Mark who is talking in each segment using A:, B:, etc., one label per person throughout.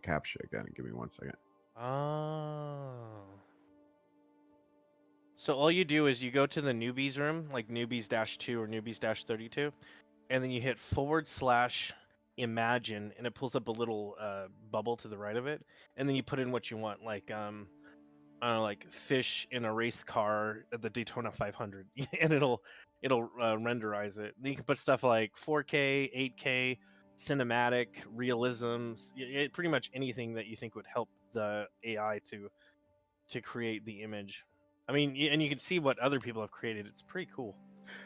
A: captcha again. Give me 1 second.
B: Oh. So all you do is you go to the newbies room, like newbies-2 or newbies-32, and then you hit /imagine, and it pulls up a little bubble to the right of it, and then you put in what you want, like I don't know, like fish in a race car at the Daytona 500, and it'll renderize it. You can put stuff like 4K, 8K, cinematic, realisms, pretty much anything that you think would help the AI to create the image. I mean, and you can see what other people have created. It's pretty cool.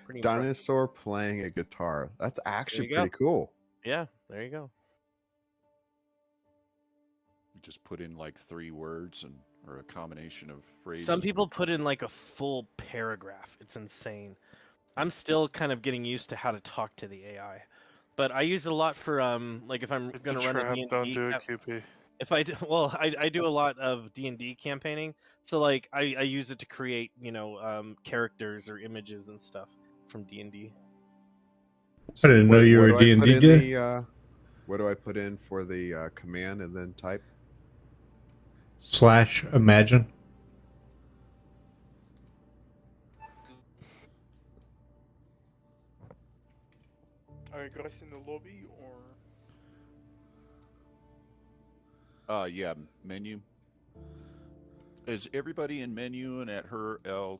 B: Pretty impressive.
A: Dinosaur playing a guitar. That's actually
B: you
A: pretty
B: go.
A: cool.
B: Yeah, there you go.
C: You just put in like 3 words or a combination of phrases.
B: Some people put in like a full paragraph. It's insane. I'm still kind of getting used to how to talk to the AI, but I use it a lot for like if I'm
D: It's
B: gonna
D: a
B: run a
D: trap. Don't
B: D&D.
D: do it, QP.
B: If I do, well, I do a lot of D&D campaigning, so like I use it to create characters or images and stuff from D&D.
A: So
E: I didn't know you were a D&D guy.
A: What do I put in for the command and then type?
E: /imagine.
F: Are you guys in the lobby or?
C: Yeah, menu. Is everybody in menu and at her L2?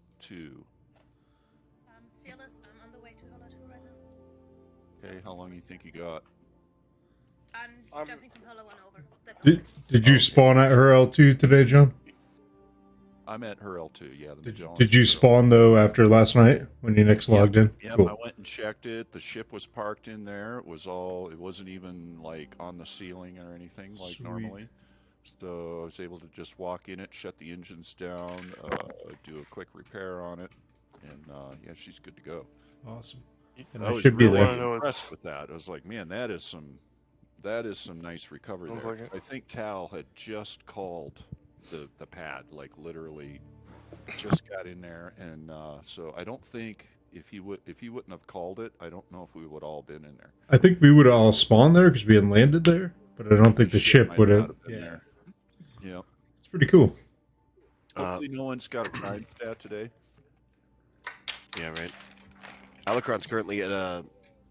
G: Fearless, I'm on the way to Holo 2 right now.
C: Okay, how long you think you got?
G: I'm jumping from Holo 1 over. That's all.
E: Did you spawn at her L2 today, John?
C: I'm at her L2, yeah.
E: Did you spawn, though, after last night when you next logged in?
C: Yep,
E: Cool.
C: I went and checked it. The ship was parked in there. It wasn't even like on the ceiling or anything like
E: Sweet.
C: normally. So I was able to just walk in it, shut the engines down, do a quick repair on it, and yeah, she's good to go.
E: Awesome. And
C: I
E: I
C: was
E: should be
C: really
E: there.
C: impressed with that. I was like, man, that is some nice recovery
D: Sounds
C: there.
D: like it.
C: I think Tal had just called the pad, like literally just got in there, and so I don't think if he wouldn't have called it, I don't know if we would all been in there.
E: I think we would have all spawned there because we had landed there, but I don't think the ship would have.
C: been
E: Yeah.
C: there. Yeah.
E: It's pretty cool.
C: Hopefully no one's got a crime stat today.
H: Yeah, right. Alucron's currently at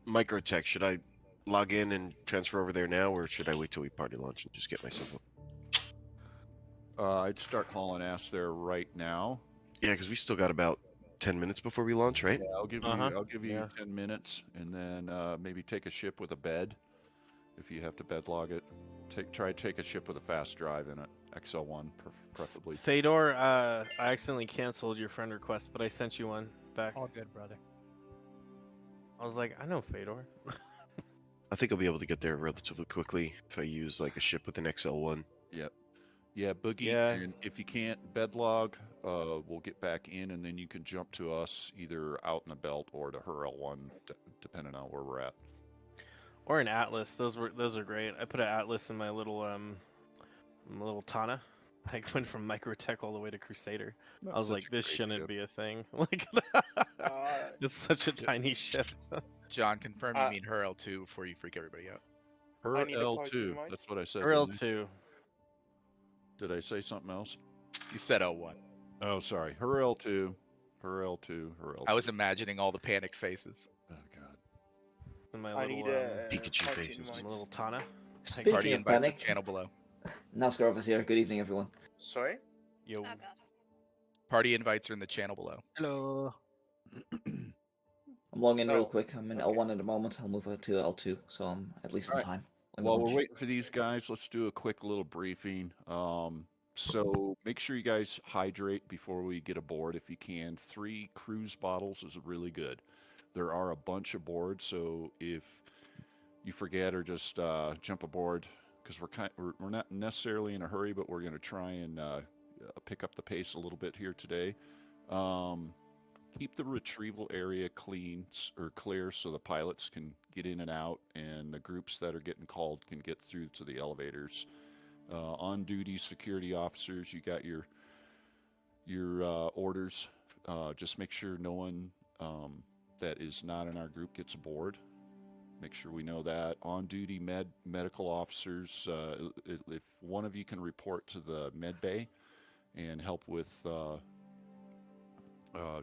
H: Microtech. Should I log in and transfer over there now, or should I wait till we party launch and just get myself up?
C: I'd start hauling ass there right now.
H: Yeah, because we still got about 10 minutes before we launch, right?
C: Yeah, I'll give you 10 minutes, and then maybe take a ship with a bed, if you have to bed log it. Try to take a ship with a fast drive in it, XL1 preferably.
B: Fedor, I accidentally canceled your friend request, but I sent you one back.
I: All good, brother.
B: I was like, I know Fedor.
H: I think I'll be able to get there relatively quickly if I use like a ship with an XL1.
C: Yep. Yeah, Boogie,
B: Yeah.
C: and if you can't bed log, we'll get back in, and then you can jump to us either out in the belt or to her L1, depending on where we're at.
B: Or an Atlas. Those are great. I put an Atlas in my little Tana. I went from Microtech all the way to Crusader. I was like, this shouldn't be a thing. Like, it's such a tiny ship.
I: John, confirm you mean her L2 before you freak everybody out.
C: Her L2, that's what I said.
B: Her L2.
C: Did I say something else?
I: You said L1.
C: Oh, sorry. Her L2. Her L2. Her L2.
I: I was imagining all the panicked faces.
C: Oh, God.
B: In my
F: I
B: little,
F: need
H: Pikachu faces.
B: my little Tana.
J: Speaking
I: Party
J: of
I: invites in
J: panic,
I: channel below.
J: NASCAR office here. Good evening, everyone.
F: Sorry?
B: Yo.
G: Oh god.
I: Party invites are in the channel below. Hello.
J: I'm logging in real
F: Oh,
J: quick. I'm in
F: okay.
J: L1 at the moment. I'll move to L2, so I'm at least on
C: Alright.
J: time.
C: While we're waiting for these guys, let's do a quick little briefing. So make sure you guys hydrate before we get aboard if you can. 3 cruise bottles is really good. There are a bunch aboard, so if you forget or just jump aboard, because we're not necessarily in a hurry, but we're going to try and pick up the pace a little bit here today. Keep the retrieval area clean or clear so the pilots can get in and out, and the groups that are getting called can get through to the elevators. On-duty security officers, you got your orders. Just make sure no one that is not in our group gets aboard. Make sure we know that. On-duty medical officers, if one of you can report to the med bay and help with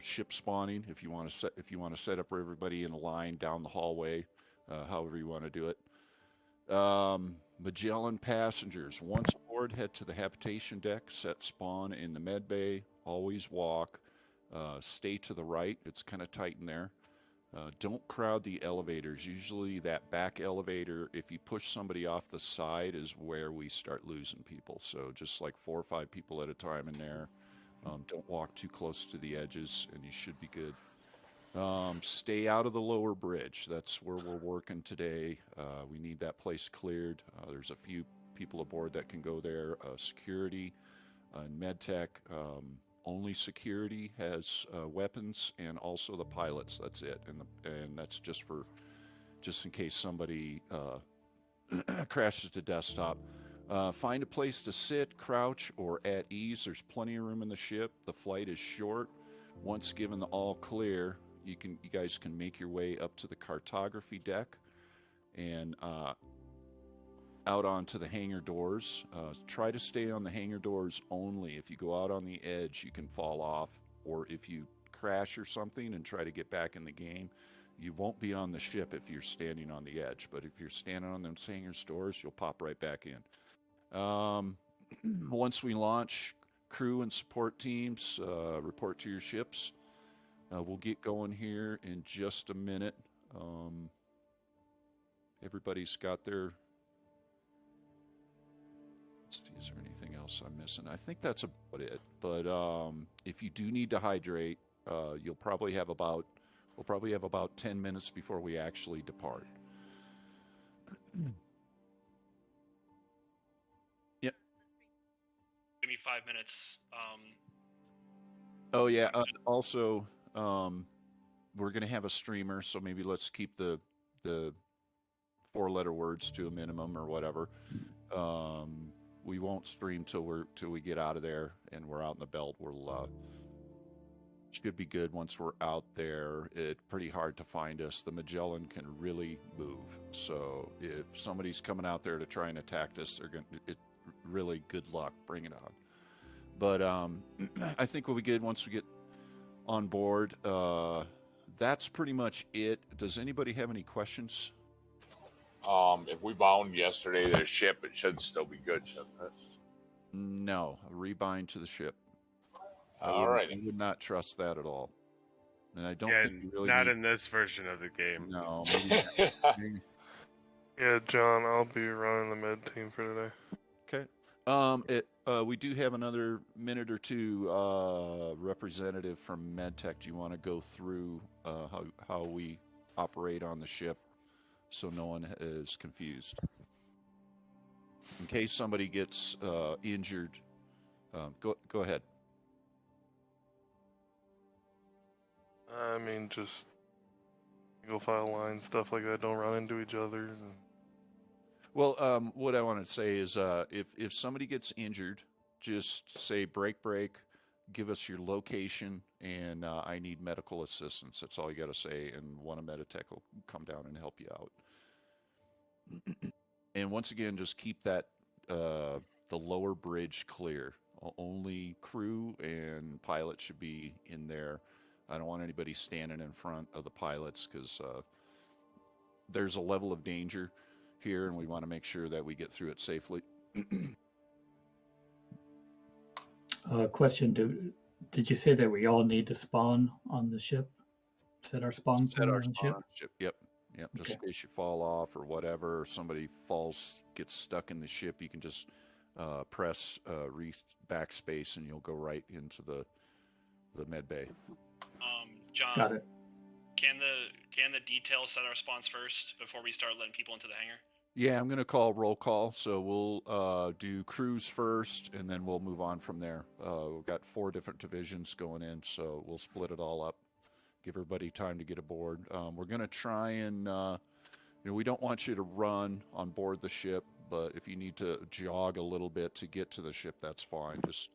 C: ship spawning if you want to set up everybody in a line down the hallway, however you want to do it. Magellan passengers, once aboard, head to the habitation deck, set spawn in the med bay, always walk, stay to the right, it's kind of tight in there. Don't crowd the elevators. Usually that back elevator, if you push somebody off the side, is where we start losing people. So just like 4 or 5 people at a time in there. Don't walk too close to the edges, and you should be good. Stay out of the lower bridge. That's where we're working today. We need that place cleared. There's a few people aboard that can go there. Security and medtech. Only security has weapons, and also the pilots. That's it, and that's just in case somebody crashes the desktop. Find a place to sit, crouch, or at ease. There's plenty of room in the ship. The flight is short. Once given the all clear, you guys can make your way up to the cartography deck and out onto the hangar doors. Try to stay on the hangar doors only. If you go out on the edge, you can fall off, or if you crash or something and try to get back in the game, you won't be on the ship if you're standing on the edge. But if you're standing on those hangar doors, you'll pop right back in. Once we launch, crew and support teams report to your ships. We'll get going here in just a minute. Everybody's got their... Let's see, is there anything else I'm missing? I think that's about it. But if you do need to hydrate, we'll probably have about 10 minutes before we actually depart. Yep.
D: Give me 5 minutes.
C: Oh yeah. Also, we're gonna have a streamer, so maybe let's keep the 4-letter words to a minimum or whatever. We won't stream till we get out of there and we're out in the belt. We'll should be good once we're out there. It's pretty hard to find us. The Magellan can really move, so if somebody's coming out there to try and attack us, really good luck. Bring it on. But I think we'll be good once we get on board. That's pretty much it. Does anybody have any questions?
K: If we bound yesterday the ship, it should still be good, shouldn't it?
C: No, a rebind to the ship.
K: All right.
C: I would not trust that at all. And I don't think we really
L: not
C: need...
L: in this version of the game.
C: No. Maybe
F: Yeah, John, I'll be running the med team for today.
C: Okay. We do have another minute or two. Representative from MedTech, do you want to go through how we operate on the ship so no one is confused? In case somebody gets injured, go ahead.
F: I mean, just single file line, stuff like that. Don't run into each other.
C: Well, what I want to say is if somebody gets injured, just say break, give us your location, and I need medical assistance. That's all you got to say, and one of Meditech will come down and help you out. And once again, just keep that the lower bridge clear. Only crew and pilot should be in there. I don't want anybody standing in front of the pilots because there's a level of danger here, and we want to make sure that we get through it safely.
M: Question: did you say that we all need to spawn on the ship? Set our spawn point on the ship?
C: Yep. Just in case you fall off or whatever, or somebody gets stuck in the ship, you can just press backspace, and you'll go right into the med bay.
D: John.
M: Got it.
D: Can the details set our spawns first before we start letting people into the hangar?
C: Yeah, I'm going to call roll call. So we'll do crews first, and then we'll move on from there. We've got 4 different divisions going in, so we'll split it all up. Give everybody time to get aboard. We're going to try and, we don't want you to run on board the ship, but if you need to jog a little bit to get to the ship, that's fine. Just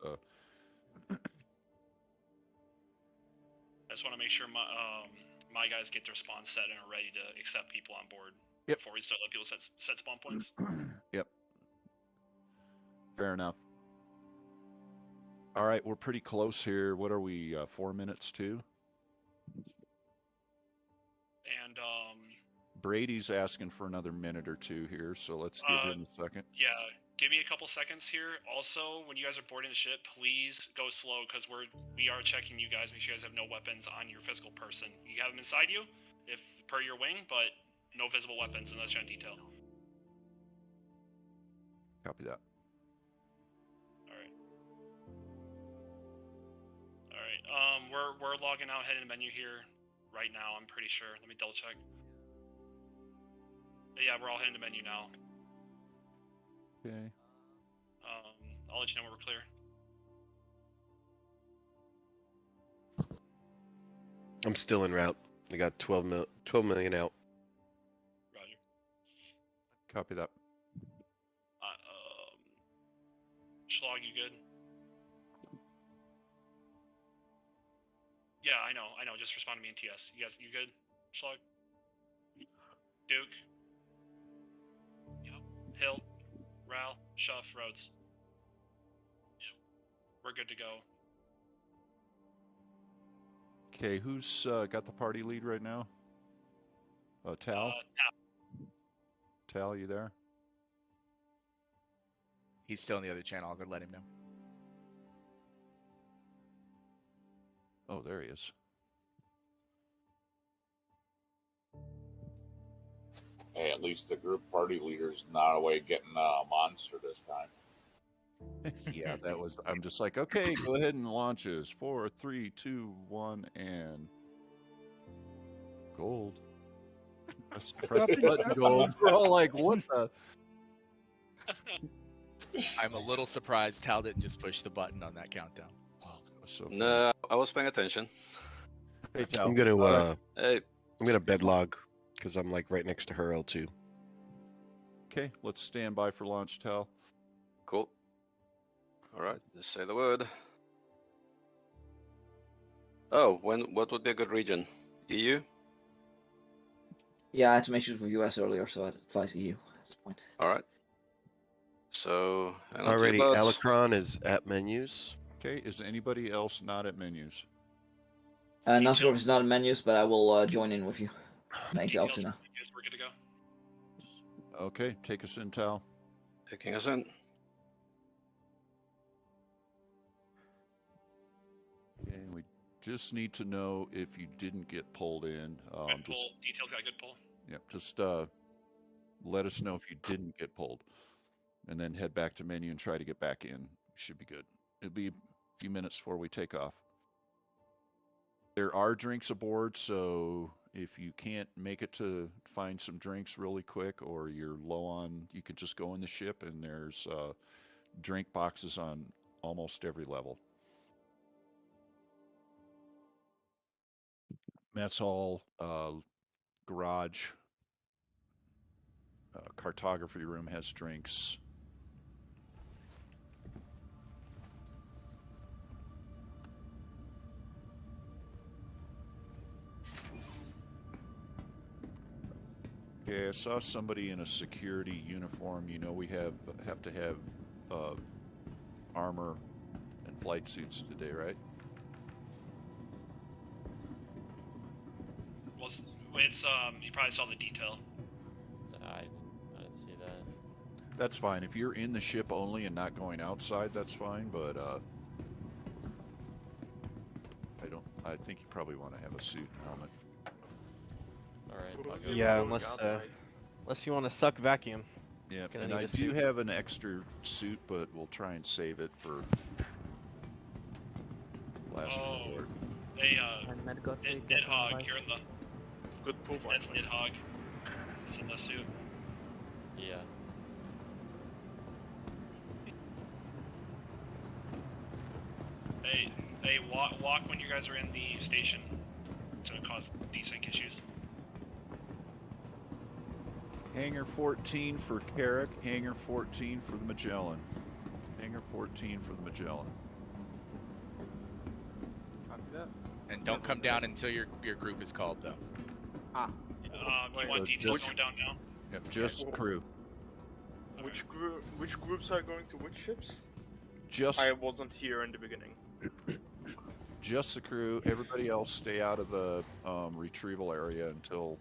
D: I just want to make sure my guys get their spawn set and are ready to accept people on board
C: Yep.
D: before we start letting people set spawn points.
C: Yep. Fair enough. All right, we're pretty close here. What are we, 4 minutes to?
D: And
C: Brady's asking for another minute or two here, so let's give him a second.
D: yeah, give me a couple seconds here. Also, when you guys are boarding the ship, please go slow because we are checking you guys. Make sure you guys have no weapons on your physical person. You have them inside you, if per your wing, but no visible weapons unless you're on detail.
C: Copy that.
D: We're logging out, heading to menu here right now. I'm pretty sure. Let me double check. But yeah, we're all heading to menu now.
C: Okay.
D: I'll let you know when we're clear.
H: I'm still en route. I got 12 million out.
D: Roger.
C: Copy that.
D: Schlag, you good? Yeah, I know. Just respond to me in TS. You good? Schlag? Duke? Yep. Hill? Ral? Shuff? Rhodes? Yep. We're good to go.
C: Okay, who's got the party lead right now? Tal? Tal, you there?
I: He's still in the other channel. I'll go let him know.
C: Oh, there he is.
K: Hey, at least the group party leader's not away getting a monster this time.
C: Yeah, that was. I'm just like, okay, go ahead and launch us. 4, 3, 2, 1, and gold. Press the button, gold. We're all like, what the?
I: I'm a little surprised Tal didn't just push the button on that countdown.
C: Oh, so
L: no, I was paying attention.
C: Hey, Tal.
H: I'm gonna
L: Hey.
H: I'm gonna bed log because I'm like right next to her L2.
C: Okay, let's stand by for launch, Tal.
L: Cool. All right, just say the word. Oh, what would be a good region? EU?
J: Yeah, I had some issues with US earlier, so I'd advise EU at this point.
L: All right. So,
H: Already, Alacron is at menus.
C: Okay, is anybody else not at menus?
J: Nasrov is not in menus, but I will join in with you. Thank you, L2 now.
D: We're good to go.
C: Okay, take us in, Tal.
L: Taking us in.
C: And we just need to know if you didn't get pulled in.
D: Good pull. Details got a good pull.
C: Yeah, just let us know if you didn't get pulled. And then head back to menu and try to get back in. Should be good. It'll be a few minutes before we take off. There are drinks aboard, so if you can't make it to find some drinks really quick or you're low on, you could just go in the ship and there's drink boxes on almost every level. Mess hall, garage, cartography room has drinks. Okay, I saw somebody in a security uniform. You know we have to have armor and flight suits today, right?
D: Well, it's you probably saw the detail.
N: I didn't see that.
C: That's fine. If you're in the ship only and not going outside, that's fine. But I think you probably want to have a suit and helmet.
N: Alright.
B: Yeah, unless you want to suck vacuum.
C: Yeah,
B: Gonna
C: and
B: need
C: I
B: a
C: do
B: suit.
C: have an extra suit, but we'll try and save it for last resort.
D: Hey, Nidhogg, you're in the...
F: Good pull.
D: That's Nidhogg. He's in the suit.
N: Yeah.
D: Hey, walk when you guys are in the station. It's gonna cause desync issues.
C: Hangar 14 for Carrick, Hangar 14 for the Magellan. Hangar 14 for the Magellan.
O: Copy that.
I: And don't come down until your group is called, though.
O: Ah.
D: You want details going down now?
C: Yep, just crew.
O: Which groups are going to which ships?
C: Just
O: I wasn't here in the beginning.
C: Just the crew. Everybody else stay out of the retrieval area until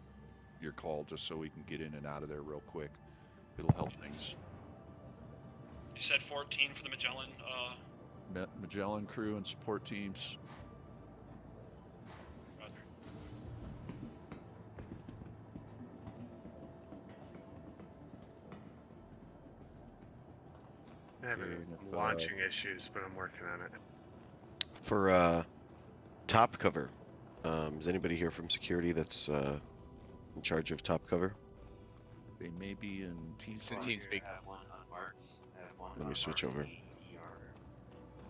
C: you're called, just so we can get in and out of there real quick. It'll help things.
D: You said 14 for the Magellan.
C: Magellan crew and support teams.
D: Roger.
P: I'm having launching issues, but I'm working on it.
H: For top cover, is anybody here from security that's in charge of top cover?
C: They may be in TeamSpeak.
I: TeamSpeak.
H: Let me switch over.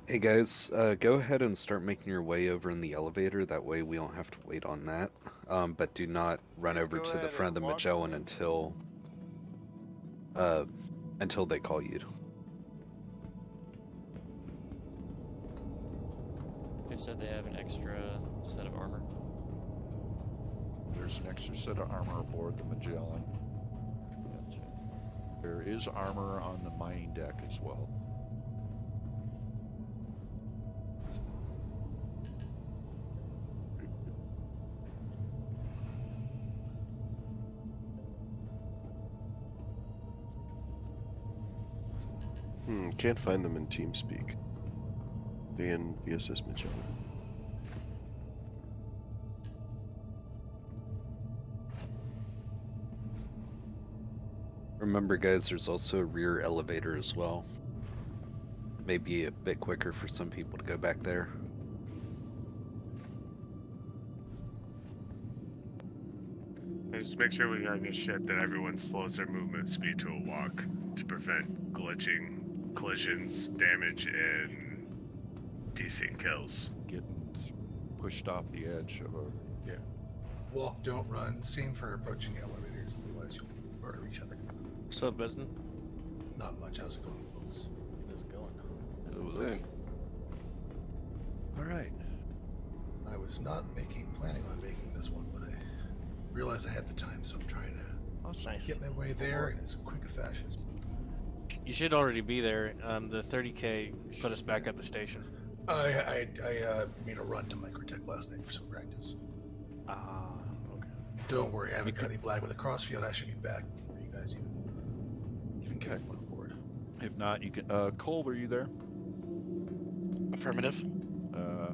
Q: Hey guys, go ahead and start making your way over in the elevator. That way we don't have to wait on that. But do not run over to the front of the Magellan until they call you.
N: They said they have an extra set of armor.
C: There's an extra set of armor aboard the Magellan.
N: Gotcha.
C: There is armor on the mining deck as well.
H: Can't find them in TeamSpeak. They in VSS Magellan.
Q: Remember guys, there's also a rear elevator as well. Maybe a bit quicker for some people to go back there.
P: And just make sure we got a ship that everyone slows their movement speed to a walk to prevent glitching, collisions, damage, and decent kills.
C: Getting pushed off the edge of a...
R: Yeah. Walk, don't run. Same for approaching elevators, otherwise you'll murder each other.
B: What's up, Besden?
R: Not much. How's it going, folks?
B: How's it going?
C: Hello. All right.
R: I was not planning on making this one, but I realized I had the time, so I'm trying to get my way there in as quick a fashion as possible.
B: You should already be there. The 30K put us back at the station.
R: I made a run to Microtech last night for some practice.
B: Ah, okay.
R: Don't worry, I haven't cut any black with a crossfield. I should be back before you guys even get one on board.
C: If not, you can... Cole, were you there?
S: Affirmative.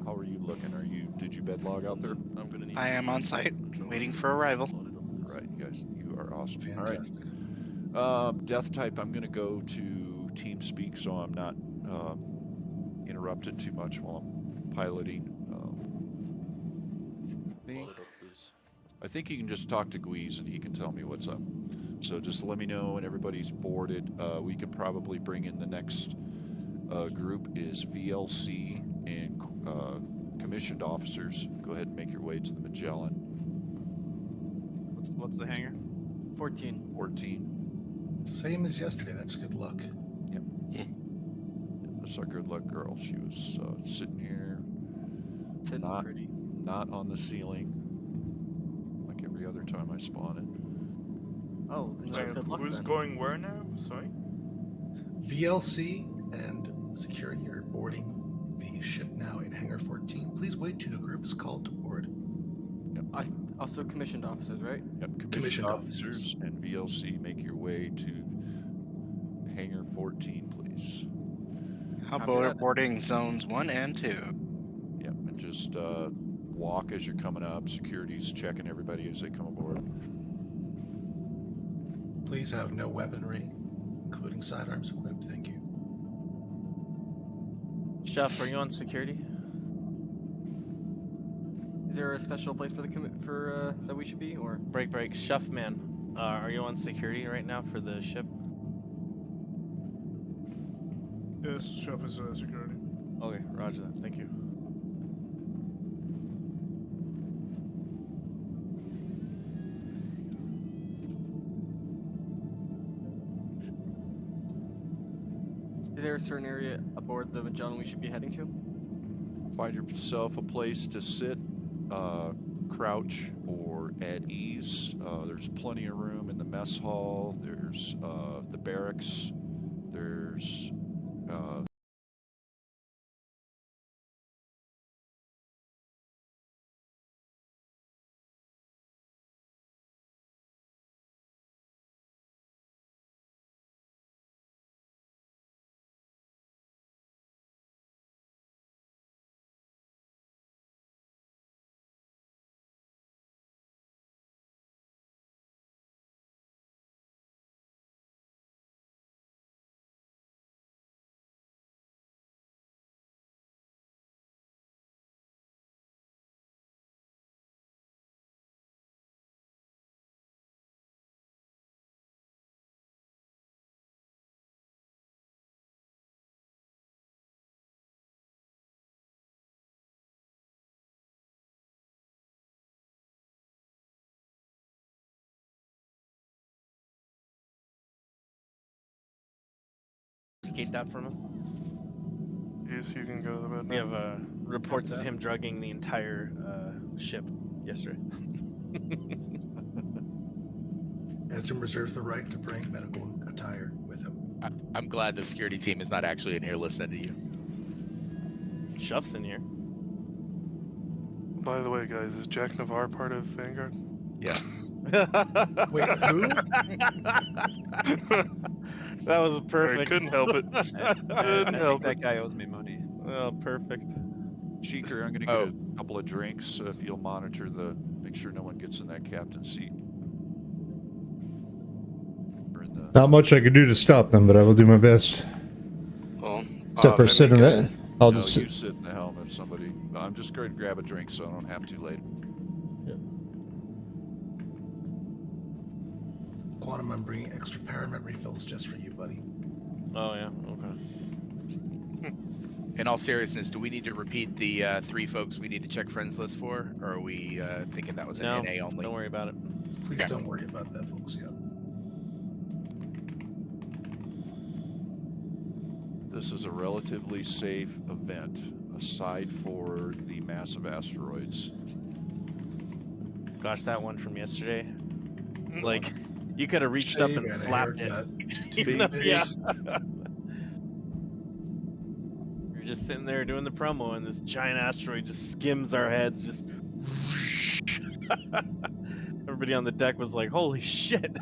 C: How are you looking? Did you bed log out there?
B: I'm gonna need
S: I am on site, waiting for arrival.
C: Right, you guys, you are awesome.
R: Fantastic.
C: All right. Death type, I'm going to go to TeamSpeak so I'm not interrupted too much while I'm piloting. I think you can just talk to Guiz and he can tell me what's up. So just let me know when everybody's boarded. We can probably bring in the next group is VLC and commissioned officers. Go ahead and make your way to the Magellan.
T: What's the hangar?
B: 14.
R: 14. Same as yesterday. That's good luck.
C: Yep. That's our good luck girl. She was sitting here, not on the ceiling, like every other time I spawn it.
T: Oh,
O: who's going where now? Sorry.
R: VLC and security are boarding the ship now in Hangar 14. Please wait till the group is called to board.
T: Yep. Also commissioned officers, right?
C: Yep, commissioned officers and VLC, make your way to Hangar 14, please.
S: How about boarding zones 1 and 2?
C: Yep, and just walk as you're coming up. Security's checking everybody as they come aboard.
R: Please have no weaponry, including sidearms equipped. Thank you.
B: Chef, are you on security?
T: Is there a special place for the that we should be, or
B: break? Chef man, are you on security right now for the ship?
O: Yes, Chef is security.
B: Okay, roger that. Thank you.
T: Is there a certain area aboard the Magellan we should be heading to?
C: Find yourself a place to sit. crouch or at ease. There's plenty of room in the mess hall. There's the barracks. There's
B: Skate that from him.
F: Yes, you can go to the bed
B: We
F: now.
B: have reports of him drugging the entire ship yesterday.
R: Esdrin reserves the right to bring medical attire with him.
I: I'm glad the security team is not actually in here listening to you.
B: Shuff's in here.
F: By the way, guys, is Jack Navarre part of Vanguard?
I: Yes.
R: Wait, who?
B: That was perfect.
F: I couldn't help it. Couldn't help
L: that
F: it.
L: guy owes me money.
B: Oh, perfect.
C: Cheeker, I'm gonna get a couple of drinks if you'll monitor make sure no one gets in that captain's seat.
E: Not much I could do to stop them, but I will do my best.
L: Well,
E: Except for sitting there. I'll
C: No,
E: just
C: you
E: sit.
C: sit in the helm if somebody. I'm just going to grab a drink so I don't have to later.
R: Quantum, I'm bringing extra Paramount refills just for you, buddy.
B: Oh yeah, okay.
I: In all seriousness, do we need to repeat the 3 folks we need to check friends list for, or are we thinking that was an
B: No,
I: NA only?
B: don't worry about it.
R: Please don't worry about that, folks. Yeah.
C: This is a relatively safe event, aside for the massive asteroids.
B: Gosh, that one from yesterday. Like, you could have reached up and slapped it. Even though- yeah. You're just sitting there doing the promo, and this giant asteroid just skims our heads. Just everybody on the deck was like, "Holy shit!"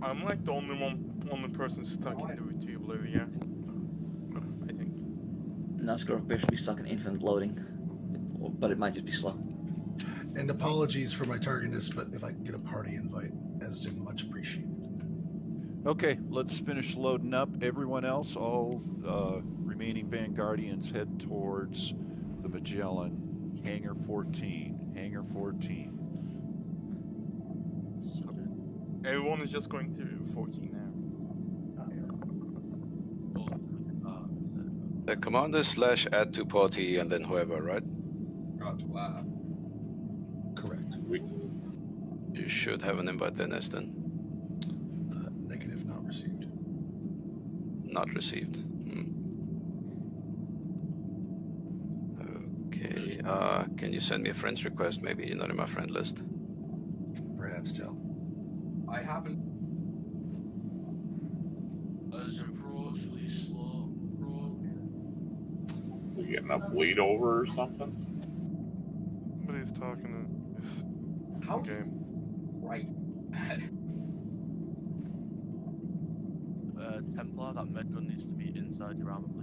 O: I'm like the only person stuck in the vestibule here. I think.
J: NASCAR appears to be stuck in infinite loading, but it might just be slow.
R: And apologies for my tardiness, but if I could get a party invite, Esdrin, much appreciated.
C: Okay, let's finish loading up. Everyone else, all remaining Vanguardians, head towards the Magellan, Hangar 14. Hangar 14.
O: Everyone is just going to 14 now.
L: The commander / add to party and then whoever, right?
R: Correct.
L: You should have an invite then, Eston.
R: Negative, not received.
L: Not received. Okay. Can you send me a friend's request? Maybe you're not in my friend list.
R: Perhaps tell.
U: I haven't.
K: We getting a bleed over or something?
F: Somebody's talking to this game.
U: Right.
V: Templar, that med gun needs to be inside your armor, please.